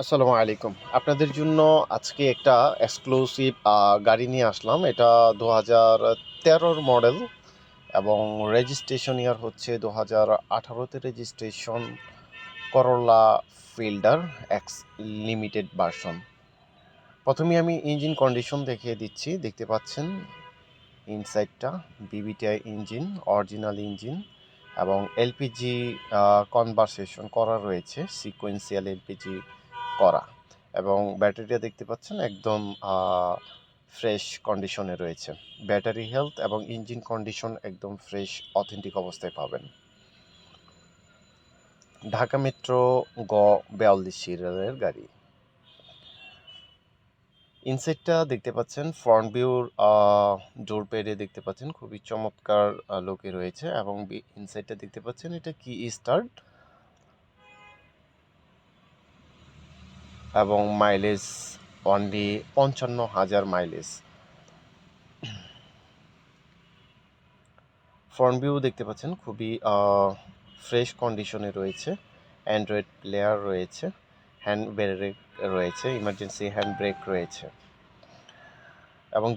আসসালামু আলাইকুম। আপনাদের জন্য আজকে একটা এক্সক্লুসিভ গাড়ি নিয়ে আসলাম। এটা 2013 মডেল এবং রেজিস্ট্রেশন ইয়ার হচ্ছে 2018-তে রেজিস্ট্রেশন করোলা ফিল্ডার এক্স লিমিটেড ভার্সন। প্রথমে আমি ইঞ্জিন কন্ডিশন দেখিয়ে দিচ্ছি। দেখতে পাচ্ছেন ইনসাইডটা বিবিটিআই ইঞ্জিন, অরিজিনাল ইঞ্জিন এবং এলপিজি কনভারসেশন করা রয়েছে, সিকোয়েন্সিয়াল এলপিজি করা, এবং ব্যাটারিটা দেখতে পাচ্ছেন একদম ফ্রেশ কন্ডিশনে রয়েছে। ব্যাটারি হেলথ এবং ইঞ্জিন কন্ডিশন একদম ফ্রেশ অথেন্টিক অবস্থায় পাবেন। ঢাকা মেট্রো গ 42 সিরিয়ালের গাড়ি। ইনসাইডটা দেখতে পাচ্ছেন, ফ্রন্ট ভিউর ডোর প্যাডে দেখতে পাচ্ছেন খুবই চমৎকার লুকে রয়েছে, এবং ইনসাইডটা দেখতে পাচ্ছেন এটা কি স্টার্ট, এবং mileage only 55,000 mileage. Front view দেখতে পাচ্ছেন খুবই ফ্রেশ কন্ডিশনে রয়েছে। অ্যান্ড্রয়েড প্লেয়ার রয়েছে, হ্যান্ড ব্রেক রয়েছে, ইমার্জেন্সি হ্যান্ড ব্রেক রয়েছে, এবং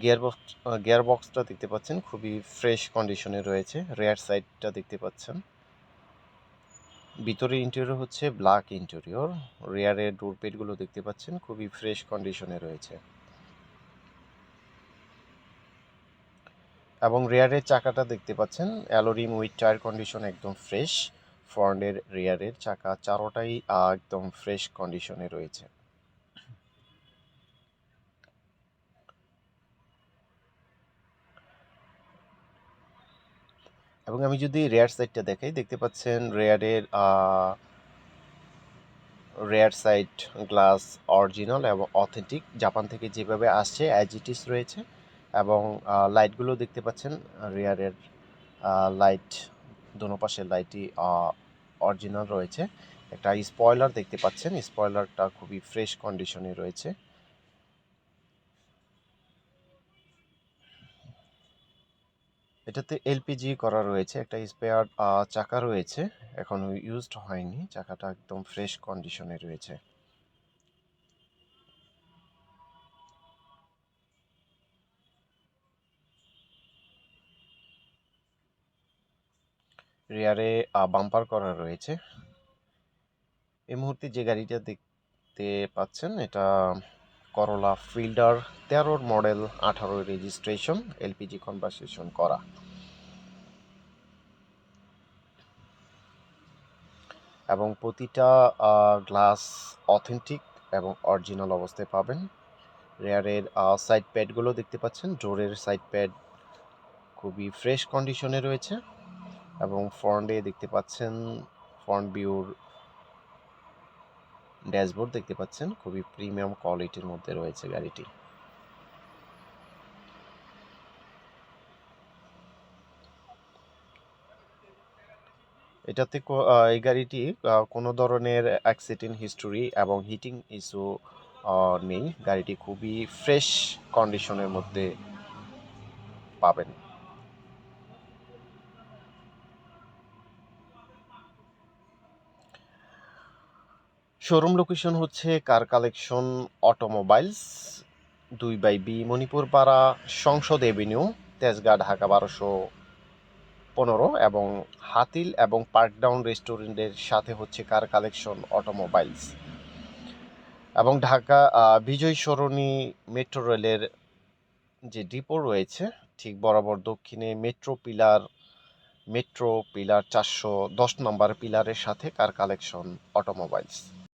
গিয়ার বক্সটা দেখতে পাচ্ছেন খুবই ফ্রেশ কন্ডিশনে রয়েছে। রেয়ার সাইডটা দেখতে পাচ্ছেন। ভিতরে ইন্টেরিয়র হচ্ছে ব্ল্যাক ইন্টেরিয়র। রেয়ারের ডোর প্যাডগুলো দেখতে পাচ্ছেন খুবই ফ্রেশ কন্ডিশনে রয়েছে, এবং রেয়ারের চাকাটা দেখতে পাচ্ছেন অ্যালোরিম উইথ টায়ার কন্ডিশন একদম ফ্রেশ। ফ্রন্টের রেয়ারের চাকা চারোটাই একদম ফ্রেশ কন্ডিশনে রয়েছে। এবং আমি যদি রেয়ার সাইডটা দেখাই, দেখতে পাচ্ছেন রেয়ার সাইড গ্লাস অরিজিনাল এবং অথেন্টিক, জাপান থেকে যেভাবে আসছে অ্যাজ ইট ইজ রয়েছে। এবং লাইটগুলো দেখতে পাচ্ছেন, রেয়ারের লাইট, দোনো পাশের লাইটই অরিজিনাল রয়েছে। একটা স্পয়লার দেখতে পাচ্ছেন, স্পয়লারটা খুবই ফ্রেশ কন্ডিশনে রয়েছে। এটাতে এলপিজি করা রয়েছে, একটা স্পেয়ার চাকা রয়েছে, এখনো ইউজড হয়নি, চাকাটা একদম ফ্রেশ কন্ডিশনে রয়েছে। রেয়ারে বাম্পার করা রয়েছে। এই মুহূর্তে যে গাড়িটা দেখতে পাচ্ছেন এটা Corolla Fielder 13 model, 18 registration, LPG conversion করা, এবং প্রতিটা গ্লাস অথেন্টিক এবং অরিজিনাল অবস্থায় পাবেন। রেয়ারের সাইড প্যাডগুলো দেখতে পাচ্ছেন, ডোরের সাইড প্যাড খুবই ফ্রেশ কন্ডিশনে রয়েছে, এবং ফ্রন্টে দেখতে পাচ্ছেন ফ্রন্ট ভিউর ড্যাশবোর্ড দেখতে পাচ্ছেন খুবই প্রিমিয়াম কোয়ালিটির মধ্যে রয়েছে গাড়িটি। এটাতে এই গাড়িটি কোনো ধরনের অ্যাক্সিডেন্ট হিস্টোরি এবং হিটিং ইস্যু নেই। গাড়িটি খুবই ফ্রেশ কন্ডিশনের মধ্যে পাবেন। শোরুম লোকেশন হচ্ছে car collection automobiles, 2/B Manipur পাড়া, সংসদ এভিনিউ, তেজগাঁ, ঢাকা 1215, এবং হাতিল এবং পার্কডাউন রেস্টুরেন্টের সাথে হচ্ছে কার কালেকশন অটোমোবাইলস। এবং ঢাকা বিজয় সরণি মেট্রো রেলের যে ডিপো রয়েছে ঠিক বরাবর দক্ষিণে মেট্রো পিলার 410 নম্বর পিলারের সাথে কার কালেকশন অটোমোবাইলস।